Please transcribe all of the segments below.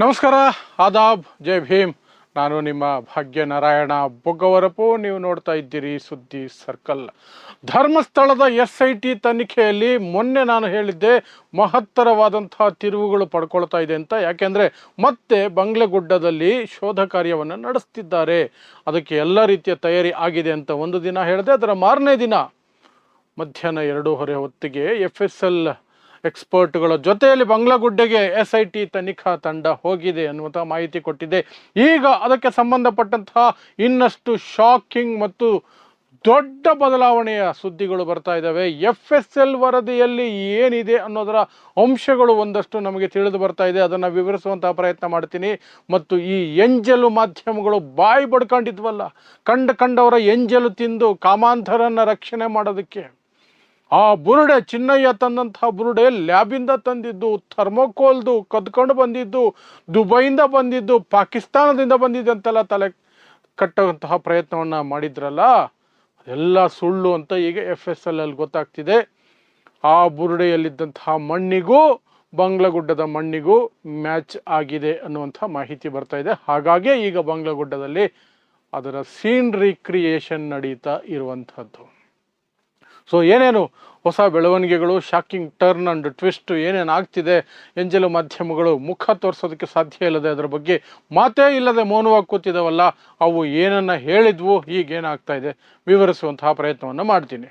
ನಮಸ್ಕಾರ, ಆದಾಬ್, ಜೈ ಭೀಮ್. ನಾನು ನಿಮ್ಮ ಭಾಗ್ಯನಾರಾಯಣ ಬೊಗ್ಗವರಪು. ನೀವು ನೋಡ್ತಾ ಇದ್ದೀರಿ ಸುದ್ದಿ ಸರ್ಕಲ್. ಧರ್ಮಸ್ಥಳದ SIT ತನಿಖೆಯಲ್ಲಿ ಮೊನ್ನೆ ನಾನು ಹೇಳಿದ್ದೆ ಮಹತ್ತರವಾದಂತಹ ತಿರುವುಗಳು ಪಡ್ಕೊಳ್ತಾ ಇದೆ ಅಂತ. ಯಾಕೆಂದರೆ ಮತ್ತೆ ಬಂಗ್ಲೆಗುಡ್ಡದಲ್ಲಿ ಶೋಧ ಕಾರ್ಯವನ್ನು ನಡೆಸ್ತಿದ್ದಾರೆ. ಅದಕ್ಕೆ ಎಲ್ಲ ರೀತಿಯ ತಯಾರಿ ಆಗಿದೆ ಅಂತ ಒಂದು ದಿನ ಹೇಳಿದೆ. ಅದರ ಮಾರನೇ ದಿನ ಮಧ್ಯಾಹ್ನ 2:30 ಹೊತ್ತಿಗೆ FSL ಎಕ್ಸ್ಪರ್ಟ್ಗಳ ಜೊತೆಯಲ್ಲಿ ಬಂಗ್ಲಾಗುಡ್ಡೆಗೆ SIT ತನಿಖಾ ತಂಡ ಹೋಗಿದೆ ಅನ್ನುವಂಥ ಮಾಹಿತಿ ಕೊಟ್ಟಿದೆ. ಈಗ ಅದಕ್ಕೆ ಸಂಬಂಧಪಟ್ಟಂತಹ ಇನ್ನಷ್ಟು ಶಾಕಿಂಗ್ ಮತ್ತು ದೊಡ್ಡ ಬದಲಾವಣೆಯ ಸುದ್ದಿಗಳು ಬರ್ತಾ ಇದ್ದಾವೆ. FSL ವರದಿಯಲ್ಲಿ ಏನಿದೆ ಅನ್ನೋದರ ಅಂಶಗಳು ಒಂದಷ್ಟು ನಮಗೆ ತಿಳಿದು ಬರ್ತಾ ಇದೆ. ಅದನ್ನು ವಿವರಿಸುವಂತಹ ಪ್ರಯತ್ನ ಮಾಡ್ತೀನಿ. ಮತ್ತು ಈ ಎಂಜಲು ಮಾಧ್ಯಮಗಳು ಬಾಯಿ ಬಡ್ಕೊಂಡಿದ್ವಲ್ಲ, ಕಂಡವರ ಎಂಜಲು ತಿಂದು ಕಾಮಾಂಧರನ್ನು ರಕ್ಷಣೆ ಮಾಡೋದಕ್ಕೆ ಆ ಬುರುಡೆ, ಚಿನ್ನಯ್ಯ ತಂದಂತಹ ಬುರುಡೆ ಲ್ಯಾಬಿಂದ ತಂದಿದ್ದು, ಥರ್ಮೋಕೋಲ್ದು ಕದ್ಕೊಂಡು ಬಂದಿದ್ದು, ದುಬೈಯಿಂದ ಬಂದಿದ್ದು, ಪಾಕಿಸ್ತಾನದಿಂದ ಬಂದಿದ್ದು ಅಂತೆಲ್ಲ ತಲೆ ಕಟ್ಟುವಂತಹ ಪ್ರಯತ್ನವನ್ನು ಮಾಡಿದ್ರಲ್ಲ, ಅದೆಲ್ಲ ಸುಳ್ಳು ಅಂತ ಈಗ FSL ಅಲ್ಲಿ ಗೊತ್ತಾಗ್ತಿದೆ. ಆ ಬುರುಡೆಯಲ್ಲಿದ್ದಂತಹ ಮಣ್ಣಿಗೂ ಬಂಗ್ಲಾಗುಡ್ಡದ ಮಣ್ಣಿಗೂ ಮ್ಯಾಚ್ ಆಗಿದೆ ಅನ್ನುವಂಥ ಮಾಹಿತಿ ಬರ್ತಾ ಇದೆ. ಹಾಗಾಗಿ ಈಗ ಬಂಗ್ಲಾಗುಡ್ಡದಲ್ಲಿ ಅದರ ಸೀನ್ ರೀಕ್ರಿಯೇಷನ್ ನಡೀತಾ ಇರುವಂಥದ್ದು. ಸೊ ಏನೇನು ಹೊಸ ಬೆಳವಣಿಗೆಗಳು, ಶಾಕಿಂಗ್ ಟರ್ನ್ ಆ್ಯಂಡ್ ಟ್ವಿಸ್ಟ್ ಏನೇನು ಆಗ್ತಿದೆ, ಎಂಜಲು ಮಾಧ್ಯಮಗಳು ಮುಖ ತೋರಿಸೋದಕ್ಕೆ ಸಾಧ್ಯ ಇಲ್ಲದೆ ಅದರ ಬಗ್ಗೆ ಮಾತೇ ಇಲ್ಲದೆ ಮೌನವಾಗಿ ಕೂತಿದ್ದಾವಲ್ಲ, ಅವು ಏನನ್ನು ಹೇಳಿದ್ವು, ಈಗೇನಾಗ್ತಾ ಇದೆ ವಿವರಿಸುವಂತಹ ಪ್ರಯತ್ನವನ್ನು ಮಾಡ್ತೀನಿ.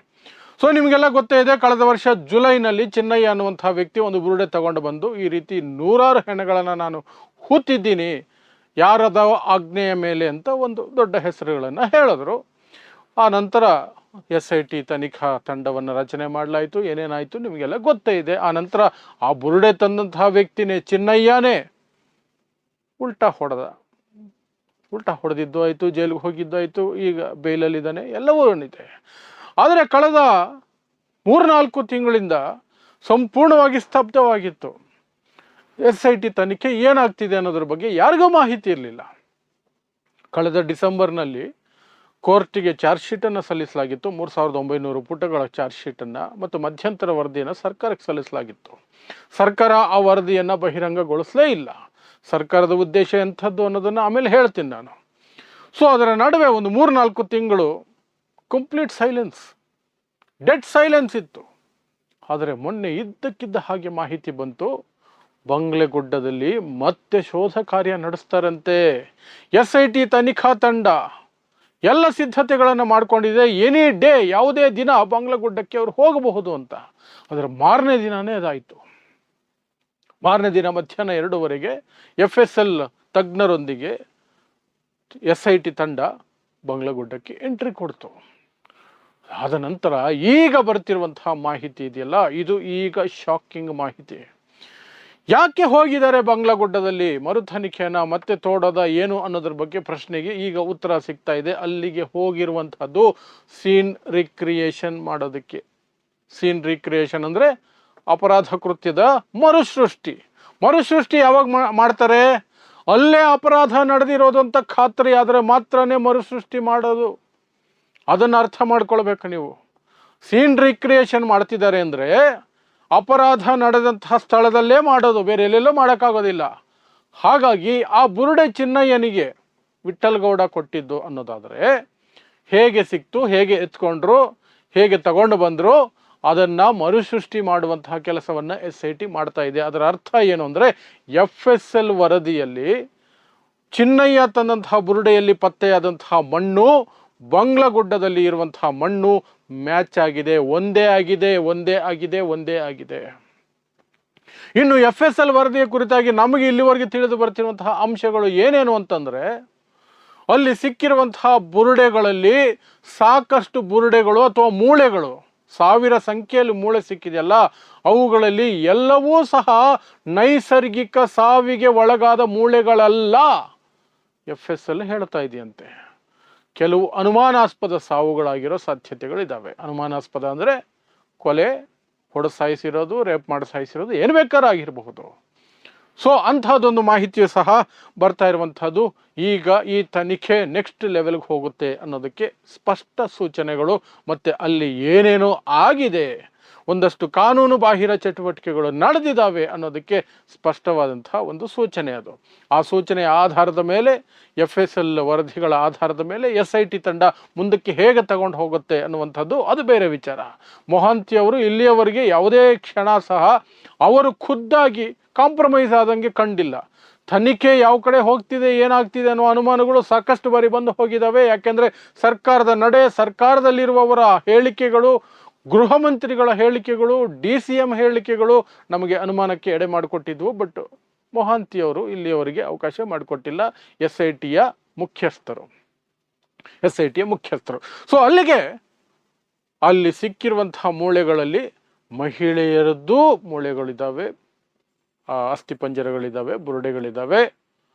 ಸೊ ನಿಮಗೆಲ್ಲ ಗೊತ್ತೇ ಇದೆ, ಕಳೆದ ವರ್ಷ ಜುಲೈನಲ್ಲಿ ಚಿನ್ನಯ್ಯ ಅನ್ನುವಂಥ ವ್ಯಕ್ತಿ ಒಂದು ಬುರುಡೆ ತಗೊಂಡು ಬಂದು ಈ ರೀತಿ 100 ಹೆಣಗಳನ್ನು ನಾನು ಹೂತಿದ್ದೀನಿ, ಯಾರದ ಆಜ್ಞೆಯ ಮೇಲೆ ಅಂತ ಒಂದು ದೊಡ್ಡ ಹೆಸರುಗಳನ್ನು ಹೇಳಿದ್ರು. ಆ ನಂತರ SIT ತನಿಖಾ ತಂಡವನ್ನು ರಚನೆ ಮಾಡಲಾಯಿತು. ಏನೇನಾಯಿತು ನಿಮಗೆಲ್ಲ ಗೊತ್ತೇ ಇದೆ. ಆ ನಂತರ ಆ ಬುರುಡೆ ತಂದಂತಹ ವ್ಯಕ್ತಿನೇ, ಚಿನ್ನಯ್ಯನೇ ಉಲ್ಟಾ ಹೊಡೆದಿದ್ದು ಆಯಿತು, ಜೈಲಿಗೆ ಹೋಗಿದ್ದು ಆಯಿತು, ಈಗ ಬೇಲಲ್ಲಿದ್ದಾನೆ, ಎಲ್ಲವೂ ಇದೆ. ಆದರೆ ಕಳೆದ 3-4 ತಿಂಗಳಿಂದ ಸಂಪೂರ್ಣವಾಗಿ ಸ್ತಬ್ಧವಾಗಿತ್ತು. SIT ತನಿಖೆ ಏನಾಗ್ತಿದೆ ಅನ್ನೋದ್ರ ಬಗ್ಗೆ ಯಾರಿಗೂ ಮಾಹಿತಿ ಇರಲಿಲ್ಲ. ಕಳೆದ ಡಿಸೆಂಬರ್ನಲ್ಲಿ ಕೋರ್ಟಿಗೆ ಚಾರ್ಜ್ ಶೀಟನ್ನು ಸಲ್ಲಿಸಲಾಗಿತ್ತು. 3900 ಪುಟಗಳ ಚಾರ್ಜ್ ಶೀಟನ್ನು ಮತ್ತು ಮಧ್ಯಂತರ ವರದಿಯನ್ನು ಸರ್ಕಾರಕ್ಕೆ ಸಲ್ಲಿಸಲಾಗಿತ್ತು. ಸರ್ಕಾರ ಆ ವರದಿಯನ್ನು ಬಹಿರಂಗಗೊಳಿಸಲೇ ಇಲ್ಲ. ಸರ್ಕಾರದ ಉದ್ದೇಶ ಎಂಥದ್ದು ಅನ್ನೋದನ್ನು ಆಮೇಲೆ ಹೇಳ್ತೀನಿ ನಾನು. ಸೊ ಅದರ ನಡುವೆ ಒಂದು 3-4 ತಿಂಗಳು ಕಂಪ್ಲೀಟ್ ಸೈಲೆನ್ಸ್, ಡೆಡ್ ಸೈಲೆನ್ಸ್ ಇತ್ತು. ಆದರೆ ಮೊನ್ನೆ ಇದ್ದಕ್ಕಿದ್ದ ಹಾಗೆ ಮಾಹಿತಿ ಬಂತು, ಬಂಗ್ಲೆಗುಡ್ಡದಲ್ಲಿ ಮತ್ತೆ ಶೋಧ ಕಾರ್ಯ ನಡೆಸ್ತಾರಂತೆ. SIT ತನಿಖಾ ತಂಡ ಎಲ್ಲ ಸಿದ್ಧತೆಗಳನ್ನು ಮಾಡಿಕೊಂಡಿದೆ. ಎನಿ ಡೇ, ಯಾವುದೇ ದಿನ ಬಂಗ್ಲಾಗುಡ್ಡಕ್ಕೆ ಅವರು ಹೋಗಬಹುದು ಅಂತ. ಅದರ ಮಾರನೇ ದಿನವೇ ಅದಾಯಿತು. ಮಾರನೇ ದಿನ ಮಧ್ಯಾಹ್ನ 2:30 FSL ತಜ್ಞರೊಂದಿಗೆ SIT ತಂಡ ಬಂಗ್ಲಾಗುಡ್ಡಕ್ಕೆ ಎಂಟ್ರಿ ಕೊಡ್ತು. ಆದ ನಂತರ ಈಗ ಬರ್ತಿರುವಂತಹ ಮಾಹಿತಿ ಇದೆಯಲ್ಲ, ಇದು ಈಗ ಶಾಕಿಂಗ್ ಮಾಹಿತಿ. ಯಾಕೆ ಹೋಗಿದ್ದಾರೆ ಬಂಗ್ಲಾಗುಡ್ಡದಲ್ಲಿ, ಮರು ತನಿಖೆಯನ್ನು ಮತ್ತೆ ತೋಡೋದ ಏನು ಅನ್ನೋದ್ರ ಬಗ್ಗೆ ಪ್ರಶ್ನೆಗೆ ಈಗ ಉತ್ತರ ಸಿಗ್ತಾ ಇದೆ. ಅಲ್ಲಿಗೆ ಹೋಗಿರುವಂಥದ್ದು ಸೀನ್ ರಿಕ್ರಿಯೇಷನ್ ಮಾಡೋದಕ್ಕೆ. ಸೀನ್ ರಿಕ್ರಿಯೇಷನ್ ಅಂದರೆ ಅಪರಾಧ ಕೃತ್ಯದ ಮರುಸೃಷ್ಟಿ. ಮರುಸೃಷ್ಟಿ ಯಾವಾಗ ಮಾಡ್ತಾರೆ? ಅಲ್ಲೇ ಅಪರಾಧ ನಡೆದಿರೋದು ಅಂತ ಖಾತ್ರಿ ಆದರೆ ಮಾತ್ರನೇ ಮರುಸೃಷ್ಟಿ ಮಾಡೋದು. ಅದನ್ನು ಅರ್ಥ ಮಾಡ್ಕೊಳ್ಬೇಕು ನೀವು. ಸೀನ್ ರಿಕ್ರಿಯೇಷನ್ ಮಾಡ್ತಿದ್ದಾರೆ ಅಂದರೆ ಅಪರಾಧ ನಡೆದಂತಹ ಸ್ಥಳದಲ್ಲೇ ಮಾಡೋದು, ಬೇರೆ ಎಲ್ಲೆಲ್ಲೋ ಮಾಡೋಕ್ಕಾಗೋದಿಲ್ಲ. ಹಾಗಾಗಿ ಆ ಬುರುಡೆ ಚಿನ್ನಯ್ಯನಿಗೆ ವಿಠ್ಠಲಗೌಡ ಕೊಟ್ಟಿದ್ದು ಅನ್ನೋದಾದರೆ ಹೇಗೆ ಸಿಕ್ತು, ಹೇಗೆ ಎತ್ಕೊಂಡ್ರು, ಹೇಗೆ ತಗೊಂಡು ಬಂದರು, ಅದನ್ನು ಮರುಸೃಷ್ಟಿ ಮಾಡುವಂತಹ ಕೆಲಸವನ್ನು SIT ಮಾಡ್ತಾ ಇದೆ. ಅದರ ಅರ್ಥ ಏನು ಅಂದರೆ, FSL ವರದಿಯಲ್ಲಿ ಚಿನ್ನಯ್ಯ ತಂದಂತಹ ಬುರುಡೆಯಲ್ಲಿ ಪತ್ತೆಯಾದಂತಹ ಮಣ್ಣು ಬಂಗ್ಲಾಗುಡ್ಡದಲ್ಲಿ ಇರುವಂತಹ ಮಣ್ಣು ಮ್ಯಾಚ್ ಆಗಿದೆ, ಒಂದೇ ಆಗಿದೆ. ಇನ್ನು FSL ವರದಿಯ ಕುರಿತಾಗಿ ನಮಗೆ ಇಲ್ಲಿವರೆಗೆ ತಿಳಿದು ಬರ್ತಿರುವಂತಹ ಅಂಶಗಳು ಏನೇನು ಅಂತಂದರೆ, ಅಲ್ಲಿ ಸಿಕ್ಕಿರುವಂತಹ ಬುರುಡೆಗಳಲ್ಲಿ ಸಾಕಷ್ಟು ಬುರುಡೆಗಳು ಅಥವಾ ಮೂಳೆಗಳು, 1000 ಸಂಖ್ಯೆಯಲ್ಲಿ ಮೂಳೆ ಸಿಕ್ಕಿದೆಯಲ್ಲ, ಅವುಗಳಲ್ಲಿ ಎಲ್ಲವೂ ಸಹ ನೈಸರ್ಗಿಕ ಸಾವಿಗೆ ಒಳಗಾದ ಮೂಳೆಗಳಲ್ಲ FSL ಹೇಳ್ತಾ ಇದೆಯಂತೆ. ಕೆಲವು ಅನುಮಾನಾಸ್ಪದ ಸಾವುಗಳಾಗಿರೋ ಸಾಧ್ಯತೆಗಳಿದ್ದಾವೆ. ಅನುಮಾನಾಸ್ಪದ ಅಂದರೆ ಕೊಲೆ, ಹೊಡೆದು ಸಾಯಿಸಿರೋದು, ರೇಪ್ ಮಾಡಿ ಸಾಯಿಸಿರೋದು, ಏನು ಬೇಕಾದ್ರೂ ಆಗಿರಬಹುದು. ಸೊ ಅಂಥದ್ದೊಂದು ಮಾಹಿತಿಯು ಸಹ ಬರ್ತಾ ಇರುವಂಥದ್ದು. ಈಗ ಈ ತನಿಖೆ ನೆಕ್ಸ್ಟ್ ಲೆವೆಲ್ಗೆ ಹೋಗುತ್ತೆ ಅನ್ನೋದಕ್ಕೆ ಸ್ಪಷ್ಟ ಸೂಚನೆಗಳು. ಮತ್ತು ಅಲ್ಲಿ ಏನೇನೋ ಆಗಿದೆ, ಒಂದಷ್ಟು ಕಾನೂನು ಬಾಹಿರ ಚಟುವಟಿಕೆಗಳು ನಡೆದಿದ್ದಾವೆ ಅನ್ನೋದಕ್ಕೆ ಸ್ಪಷ್ಟವಾದಂತಹ ಒಂದು ಸೂಚನೆ ಅದು. ಆ ಸೂಚನೆಯ ಆಧಾರದ ಮೇಲೆ FSL ವರದಿಗಳ ಆಧಾರದ ಮೇಲೆ SIT ತಂಡ ಮುಂದಕ್ಕೆ ಹೇಗೆ ತಗೊಂಡು ಹೋಗುತ್ತೆ ಅನ್ನುವಂಥದ್ದು ಅದು ಬೇರೆ ವಿಚಾರ. ಮೊಹಾಂತಿ ಅವರು ಇಲ್ಲಿಯವರೆಗೆ ಯಾವುದೇ ಕ್ಷಣ ಸಹ ಅವರು ಖುದ್ದಾಗಿ ಕಾಂಪ್ರಮೈಸ್ ಆದಂಗೆ ಕಂಡಿಲ್ಲ. ತನಿಖೆ ಯಾವ ಕಡೆ ಹೋಗ್ತಿದೆ, ಏನಾಗ್ತಿದೆ ಅನ್ನೋ ಅನುಮಾನಗಳು ಸಾಕಷ್ಟು ಬಾರಿ ಬಂದು ಹೋಗಿದ್ದಾವೆ. ಯಾಕೆಂದರೆ ಸರ್ಕಾರದ ನಡೆ, ಸರ್ಕಾರದಲ್ಲಿರುವವರ ಹೇಳಿಕೆಗಳು, ಗೃಹ ಮಂತ್ರಿಗಳ ಹೇಳಿಕೆಗಳು, DCM ಹೇಳಿಕೆಗಳು ನಮಗೆ ಅನುಮಾನಕ್ಕೆ ಎಡೆ ಮಾಡಿಕೊಟ್ಟಿದ್ವು. ಬಟ್ ಮೊಹಾಂತಿಯವರು ಇಲ್ಲಿಯವರೆಗೆ ಅವಕಾಶ ಮಾಡಿಕೊಟ್ಟಿಲ್ಲ SITಯ ಮುಖ್ಯಸ್ಥರು. ಸೊ ಅಲ್ಲಿಗೆ ಅಲ್ಲಿ ಸಿಕ್ಕಿರುವಂತಹ ಮೂಳೆಗಳಲ್ಲಿ ಮಹಿಳೆಯರದ್ದು ಮೂಳೆಗಳಿದ್ದಾವೆ, ಅಸ್ಥಿಪಂಜರಗಳಿದ್ದಾವೆ, ಬುರುಡೆಗಳಿದ್ದಾವೆ,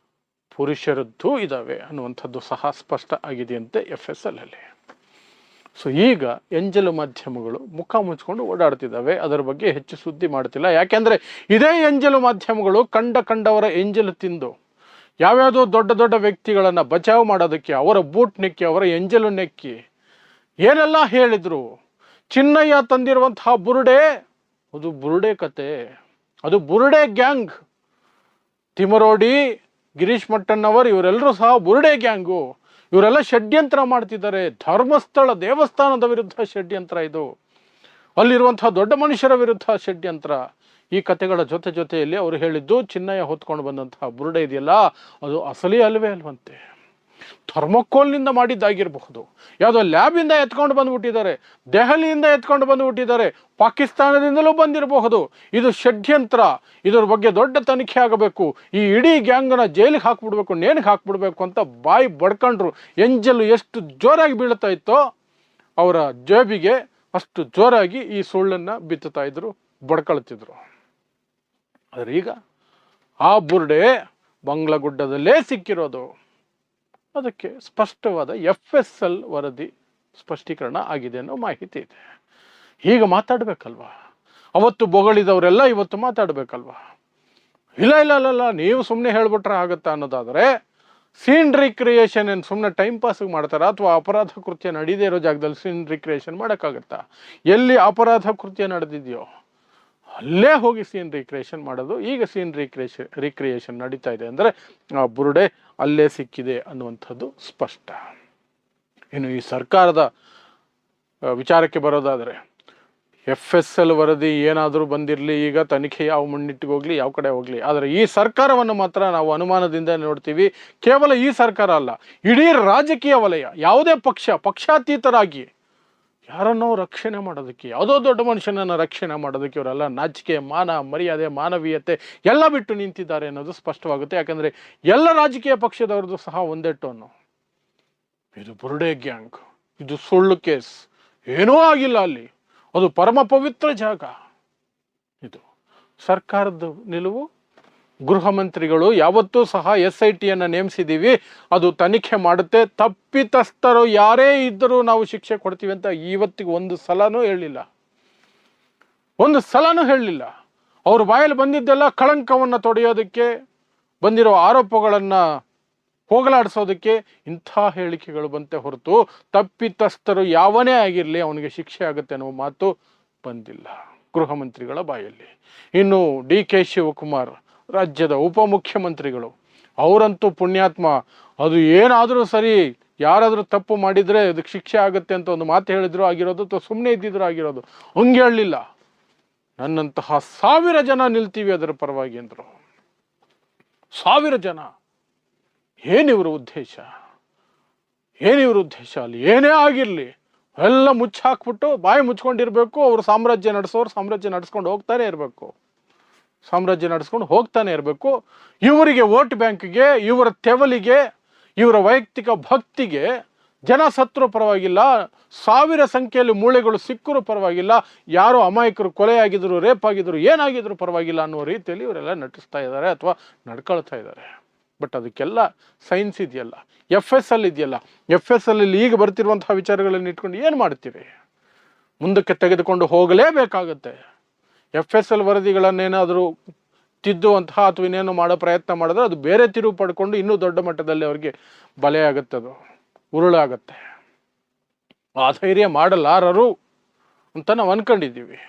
ಪುರುಷರದ್ದು ಇದ್ದಾವೆ ಅನ್ನುವಂಥದ್ದು ಸಹ ಸ್ಪಷ್ಟ ಆಗಿದೆಯಂತೆ FSL ಅಲ್ಲಿ. ಸೊ ಈಗ ಎಂಜಲು ಮಾಧ್ಯಮಗಳು ಮುಖ ಮುಚ್ಕೊಂಡು ಓಡಾಡ್ತಿದ್ದಾವೆ, ಅದರ ಬಗ್ಗೆ ಹೆಚ್ಚು ಸುದ್ದಿ ಮಾಡ್ತಿಲ್ಲ. ಯಾಕೆಂದರೆ ಇದೇ ಎಂಜಲು ಮಾಧ್ಯಮಗಳು ಕಂಡವರ ಎಂಜಲು ತಿಂದು ಯಾವ್ಯಾವುದೋ ದೊಡ್ಡ ದೊಡ್ಡ ವ್ಯಕ್ತಿಗಳನ್ನು ಬಚಾವ್ ಮಾಡೋದಕ್ಕೆ ಅವರ ಬೂಟ್ ನೆಕ್ಕಿ, ಅವರ ಎಂಜಲು ನೆಕ್ಕಿ ಏನೆಲ್ಲ ಹೇಳಿದ್ರು. ಚಿನ್ನಯ್ಯ ತಂದಿರುವಂತಹ ಬುರುಡೆ, ಅದು ಬುರುಡೆ ಕತೆ, ಅದು ಬುರುಡೆ ಗ್ಯಾಂಗ್. ತಿಮರೋಡಿ, ಗಿರೀಶ್ ಮಟ್ಟಣ್ಣವರ್ ಇವರೆಲ್ಲರೂ ಸಹ ಬುರುಡೆ ಗ್ಯಾಂಗು. ಇವರೆಲ್ಲ ಷಡ್ಯಂತ್ರ ಮಾಡ್ತಿದ್ದಾರೆ. ಧರ್ಮಸ್ಥಳ ದೇವಸ್ಥಾನದ ವಿರುದ್ಧ ಷಡ್ಯಂತ್ರ ಇದು, ಅಲ್ಲಿರುವಂತಹ ದೊಡ್ಡ ಮನುಷ್ಯರ ವಿರುದ್ಧ ಷಡ್ಯಂತ್ರ. ಈ ಕತೆಗಳ ಜೊತೆಯಲ್ಲಿ ಅವರು ಹೇಳಿದ್ದು ಚಿನ್ನಯ್ಯ ಹೊತ್ಕೊಂಡು ಬಂದಂತಹ ಬುರುಡೆ ಇದೆಯಲ್ಲ, ಅದು ಅಸಲಿ ಅಲ್ವೇ ಅಲ್ವಂತೆ. ಥರ್ಮೋಕೋಲ್ನಿಂದ ಮಾಡಿದ್ದಾಗಿರಬಹುದು, ಯಾವುದೋ ಲ್ಯಾಬಿಂದ ಎತ್ಕೊಂಡು ಬಂದುಬಿಟ್ಟಿದ್ದಾರೆ, ದೆಹಲಿಯಿಂದ ಎತ್ಕೊಂಡು ಬಂದುಬಿಟ್ಟಿದ್ದಾರೆ, ಪಾಕಿಸ್ತಾನದಿಂದಲೂ ಬಂದಿರಬಹುದು. ಇದು ಷಡ್ಯಂತ್ರ, ಇದರ ಬಗ್ಗೆ ದೊಡ್ಡ ತನಿಖೆ ಆಗಬೇಕು, ಈ ಇಡೀ ಗ್ಯಾಂಗನ್ನ ಜೈಲಿಗೆ ಹಾಕ್ಬಿಡ್ಬೇಕು, ನೇಣಿಗೆ ಹಾಕ್ಬಿಡ್ಬೇಕು ಅಂತ ಬಾಯಿ ಬಡ್ಕೊಂಡ್ರು. ಎಂಜಲು ಎಷ್ಟು ಜೋರಾಗಿ ಬೀಳ್ತಾ ಇತ್ತೋ ಅವರ ಜೇಬಿಗೆ ಅಷ್ಟು ಜೋರಾಗಿ ಈ ಸುಳ್ಳನ್ನು ಬಿತ್ತುತ್ತಾ ಇದ್ರು, ಬಡ್ಕೊಳ್ತಿದ್ರು. ಆದರೆ ಈಗ ಆ ಬುರುಡೆ ಬಂಗ್ಲಗುಡ್ಡದಲ್ಲೇ ಸಿಕ್ಕಿರೋದು. ಅದಕ್ಕೆ ಸ್ಪಷ್ಟವಾದ FSL ವರದಿ ಸ್ಪಷ್ಟೀಕರಣ ಆಗಿದೆ ಅನ್ನೋ ಮಾಹಿತಿ ಇದೆ. ಈಗ ಮಾತಾಡಬೇಕಲ್ವಾ? ಅವತ್ತು ಬೊಗಳಿದವರೆಲ್ಲ ಇವತ್ತು ಮಾತಾಡಬೇಕಲ್ವಾ? ಇಲ್ಲ ನೀವು ಸುಮ್ಮನೆ ಹೇಳ್ಬಿಟ್ರೆ ಆಗುತ್ತಾ ಅನ್ನೋದಾದರೆ, ಸೀನ್ ರಿಕ್ರಿಯೇಷನ್ ಏನು ಸುಮ್ಮನೆ ಟೈಮ್ ಪಾಸಿಗೆ ಮಾಡ್ತಾರಾ, ಅಥವಾ ಅಪರಾಧ ಕೃತ್ಯ ನಡೀದೇ ಇರೋ ಜಾಗದಲ್ಲಿ ಸೀನ್ ರಿಕ್ರಿಯೇಷನ್ ಮಾಡೋಕ್ಕಾಗತ್ತಾ? ಎಲ್ಲಿ ಅಪರಾಧ ಕೃತ್ಯ ನಡೆದಿದೆಯೋ ಅಲ್ಲೇ ಹೋಗಿ ಸೀನ್ ರಿಕ್ರಿಯೇಷನ್ ಮಾಡೋದು. ಈಗ ಸೀನ್ ರಿಕ್ರಿಯೇಷನ್ ನಡೀತಾ ಇದೆ ಅಂದರೆ ಆ ಬುರುಡೆ ಅಲ್ಲೇ ಸಿಕ್ಕಿದೆ ಅನ್ನುವಂಥದ್ದು ಸ್ಪಷ್ಟ. ಇನ್ನು ಈ ಸರ್ಕಾರದ ವಿಚಾರಕ್ಕೆ ಬರೋದಾದರೆ, FSL ವರದಿ ಏನಾದರೂ ಬಂದಿರಲಿ, ಈಗ ತನಿಖೆ ಯಾವ ಮಣ್ಣಿಟ್ಟಿಗೆ ಹೋಗಲಿ, ಯಾವ ಕಡೆ ಹೋಗಲಿ, ಆದರೆ ಈ ಸರ್ಕಾರವನ್ನು ಮಾತ್ರ ನಾವು ಅನುಮಾನದಿಂದ ನೋಡ್ತೀವಿ. ಕೇವಲ ಈ ಸರ್ಕಾರ ಅಲ್ಲ, ಇಡೀ ರಾಜಕೀಯ ವಲಯ, ಯಾವುದೇ ಪಕ್ಷಾತೀತರಾಗಿ ಯಾರನ್ನೋ ರಕ್ಷಣೆ ಮಾಡೋದಕ್ಕೆ, ಯಾವುದೋ ದೊಡ್ಡ ಮನುಷ್ಯನನ್ನು ರಕ್ಷಣೆ ಮಾಡೋದಕ್ಕೆ ಇವರೆಲ್ಲ ನಾಚಿಕೆ, ಮಾನ ಮರ್ಯಾದೆ, ಮಾನವೀಯತೆ ಎಲ್ಲ ಬಿಟ್ಟು ನಿಂತಿದ್ದಾರೆ ಅನ್ನೋದು ಸ್ಪಷ್ಟವಾಗುತ್ತೆ. ಯಾಕಂದರೆ ಎಲ್ಲ ರಾಜಕೀಯ ಪಕ್ಷದವ್ರದ್ದು ಸಹ ಒಂದೇ ಟೋನು. ಇದು ಬುರುಡೆ ಗ್ಯಾಂಗ್, ಇದು ಸುಳ್ಳು ಕೇಸ್, ಏನೂ ಆಗಿಲ್ಲ ಅಲ್ಲಿ, ಅದು ಪರಮ ಪವಿತ್ರ ಜಾಗ. ಇದು ಸರ್ಕಾರದ ನಿಲುವು. ಗೃಹ ಮಂತ್ರಿಗಳು ಯಾವತ್ತೂ ಸಹ SITಯನ್ನು ನೇಮಿಸಿದ್ದೀವಿ, ಅದು ತನಿಖೆ ಮಾಡುತ್ತೆ, ತಪ್ಪಿತಸ್ಥರು ಯಾರೇ ಇದ್ದರೂ ನಾವು ಶಿಕ್ಷೆ ಕೊಡ್ತೀವಿ ಅಂತ ಇವತ್ತಿಗೆ ಒಂದು ಸಲನೂ ಹೇಳಲಿಲ್ಲ. ಅವ್ರ ಬಾಯಲ್ಲಿ ಬಂದಿದ್ದೆಲ್ಲ ಕಳಂಕವನ್ನು ತೊಡೆಯೋದಕ್ಕೆ, ಬಂದಿರೋ ಆರೋಪಗಳನ್ನು ಹೋಗಲಾಡಿಸೋದಕ್ಕೆ ಇಂಥ ಹೇಳಿಕೆಗಳು ಬಂತೆ ಹೊರತು ತಪ್ಪಿತಸ್ಥರು ಯಾವನೇ ಆಗಿರಲಿ ಅವನಿಗೆ ಶಿಕ್ಷೆ ಆಗುತ್ತೆ ಅನ್ನೋ ಮಾತು ಬಂದಿಲ್ಲ ಗೃಹ ಮಂತ್ರಿಗಳ ಬಾಯಲ್ಲಿ. ಇನ್ನು DK ಶಿವಕುಮಾರ್ ರಾಜ್ಯದ ಉಪಮುಖ್ಯಮಂತ್ರಿಗಳು, ಅವರಂತೂ ಪುಣ್ಯಾತ್ಮ, ಅದು ಏನಾದರೂ ಸರಿ, ಯಾರಾದರೂ ತಪ್ಪು ಮಾಡಿದರೆ ಅದಕ್ಕೆ ಶಿಕ್ಷೆ ಆಗುತ್ತೆ ಅಂತ ಒಂದು ಮಾತು ಹೇಳಿದ್ರು ಆಗಿರೋದು, ಅಥವಾ ಸುಮ್ಮನೆ ಇದ್ದಿದ್ರು ಆಗಿರೋದು. ಹಂಗೆ ಹೇಳಲಿಲ್ಲ, ನನ್ನಂತಹ 1000 ಜನ ನಿಲ್ತೀವಿ ಅದರ ಪರವಾಗಿ ಅಂದರು. 1000 ಜನ. ಏನಿವ್ರ ಉದ್ದೇಶ? ಅಲ್ಲಿ ಏನೇ ಆಗಿರಲಿ ಎಲ್ಲ ಮುಚ್ಚಾಕ್ಬಿಟ್ಟು ಬಾಯಿ ಮುಚ್ಕೊಂಡಿರ್ಬೇಕು. ಅವರು ಸಾಮ್ರಾಜ್ಯ ನಡೆಸ್ಕೊಂಡು ಹೋಗ್ತಾನೆ ಇರಬೇಕು. ಇವರಿಗೆ ವೋಟ್ ಬ್ಯಾಂಕ್ಗೆ, ಇವರ ತೆವಲಿಗೆ, ಇವರ ವೈಯಕ್ತಿಕ ಭಕ್ತಿಗೆ ಜನ ಸತ್ರು ಪರವಾಗಿಲ್ಲ, 1000 ಸಂಖ್ಯೆಯಲ್ಲಿ ಮೂಳೆಗಳು ಸಿಕ್ಕರೂ ಪರವಾಗಿಲ್ಲ, ಯಾರೋ ಅಮಾಯಕರು ಕೊಲೆಯಾಗಿದ್ರು, ರೇಪ್ ಆಗಿದ್ರು, ಏನಾಗಿದ್ರು ಪರವಾಗಿಲ್ಲ ಅನ್ನೋ ರೀತಿಯಲ್ಲಿ ಇವರೆಲ್ಲ ನಟಿಸ್ತಾ ಇದ್ದಾರೆ ಅಥವಾ ನಡ್ಕೊಳ್ತಾ ಇದ್ದಾರೆ. ಬಟ್ ಅದಕ್ಕೆಲ್ಲ ಸೈನ್ಸ್ ಇದೆಯಲ್ಲ, FSL ಇದೆಯಲ್ಲ. FSL ಈಗ ಬರ್ತಿರುವಂತಹ ವಿಚಾರಗಳನ್ನು ಇಟ್ಕೊಂಡು ಏನು ಮಾಡ್ತೀರಿ? ಮುಂದಕ್ಕೆ ತೆಗೆದುಕೊಂಡು ಹೋಗಲೇಬೇಕಾಗತ್ತೆ. FSL ವರದಿಗಳನ್ನೇನಾದರೂ ತಿದ್ದುವಂತಹ ಅಥವಾ ಇನ್ನೇನು ಮಾಡೋ ಪ್ರಯತ್ನ ಮಾಡಿದ್ರೆ ಅದು ಬೇರೆ ತಿರುವು ಪಡ್ಕೊಂಡು ಇನ್ನೂ ದೊಡ್ಡ ಮಟ್ಟದಲ್ಲಿ ಅವರಿಗೆ ಬಲೆ ಆಗುತ್ತೆ, ಅದು ಉರುಳಾಗತ್ತೆ. ಆ ಧೈರ್ಯ ಮಾಡಲಾರರು ಅಂತ ನಾವು ಅನ್ಕೊಂಡಿದ್ದೀವಿ.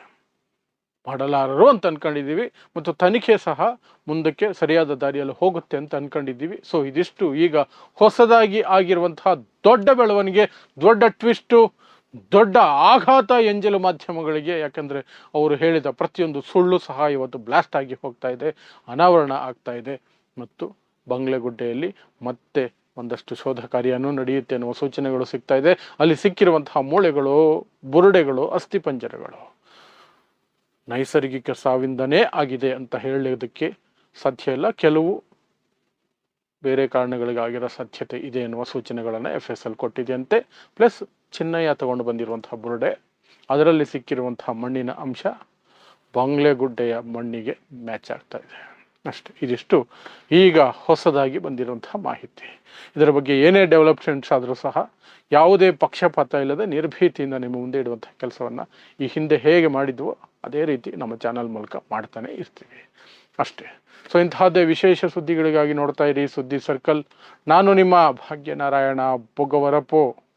ಮಾಡಲಾರರು ಅಂತ ಅನ್ಕೊಂಡಿದ್ದೀವಿ ಮತ್ತು ತನಿಖೆ ಸಹ ಮುಂದಕ್ಕೆ ಸರಿಯಾದ ದಾರಿಯಲ್ಲಿ ಹೋಗುತ್ತೆ ಅಂತ ಅನ್ಕೊಂಡಿದ್ದೀವಿ. ಸೊ ಇದಿಷ್ಟು ಈಗ ಹೊಸದಾಗಿ ಆಗಿರುವಂತಹ ದೊಡ್ಡ ಬೆಳವಣಿಗೆ, ದೊಡ್ಡ ಟ್ವಿಸ್ಟು, ದೊಡ್ಡ ಆಘಾತ ಎಂಜಲು ಮಾಧ್ಯಮಗಳಿಗೆ. ಯಾಕಂದರೆ ಅವರು ಹೇಳಿದ ಪ್ರತಿಯೊಂದು ಸುಳ್ಳು ಸಹ ಇವತ್ತು ಬ್ಲಾಸ್ಟ್ ಆಗಿ ಹೋಗ್ತಾ ಇದೆ, ಅನಾವರಣ ಆಗ್ತಾ ಇದೆ. ಮತ್ತು ಬಂಗ್ಲೆಗುಡ್ಡೆಯಲ್ಲಿ ಮತ್ತೆ ಒಂದಷ್ಟು ಶೋಧ ಕಾರ್ಯನೂ ನಡೆಯುತ್ತೆ ಅನ್ನುವ ಸೂಚನೆಗಳು ಸಿಗ್ತಾ ಇದೆ. ಅಲ್ಲಿ ಸಿಕ್ಕಿರುವಂತಹ ಮೂಳೆಗಳು, ಬುರುಡೆಗಳು, ಅಸ್ಥಿಪಂಜರಗಳು ನೈಸರ್ಗಿಕ ಸಾವಿಂದನೇ ಆಗಿದೆ ಅಂತ ಹೇಳೋದಕ್ಕೆ ಸಾಧ್ಯ ಇಲ್ಲ. ಕೆಲವು ಬೇರೆ ಕಾರಣಗಳಿಗಾಗಿರೋ ಸಾಧ್ಯತೆ ಇದೆ ಎನ್ನುವ ಸೂಚನೆಗಳನ್ನು FSL ಕೊಟ್ಟಿದೆಯಂತೆ. ಪ್ಲಸ್ ಚಿನ್ನಯ್ಯ ತಗೊಂಡು ಬಂದಿರುವಂತಹ ಬುರುಡೆ, ಅದರಲ್ಲಿ ಸಿಕ್ಕಿರುವಂತಹ ಮಣ್ಣಿನ ಅಂಶ ಬಂಗ್ಲೆಗುಡ್ಡೆಯ ಮಣ್ಣಿಗೆ ಮ್ಯಾಚ್ ಆಗ್ತಾ ಇದೆ ಅಷ್ಟೇ. ಇದಿಷ್ಟು ಈಗ ಹೊಸದಾಗಿ ಬಂದಿರುವಂತಹ ಮಾಹಿತಿ. ಇದರ ಬಗ್ಗೆ ಏನೇ ಡೆವಲಪ್ಮೆಂಟ್ಸ್ ಆದರೂ ಸಹ ಯಾವುದೇ ಪಕ್ಷಪಾತ ಇಲ್ಲದೆ ನಿರ್ಭೀತಿಯಿಂದ ನಿಮ್ಮ ಮುಂದೆ ಇಡುವಂಥ ಕೆಲಸವನ್ನು ಈ ಹಿಂದೆ ಹೇಗೆ ಮಾಡಿದ್ವೋ ಅದೇ ರೀತಿ ನಮ್ಮ ಚಾನಲ್ ಮೂಲಕ ಮಾಡ್ತಾನೆ ಇರ್ತೀವಿ ಅಷ್ಟೇ. ಸೊ ಇಂತಹದ್ದೇ ವಿಶೇಷ ಸುದ್ದಿಗಳಿಗಾಗಿ ನೋಡ್ತಾ ಇರಿ ಸುದ್ದಿ ಸರ್ಕಲ್. ನಾನು ನಿಮ್ಮ ಭಾಗ್ಯನಾರಾಯಣ ಬೊಗವರಪು.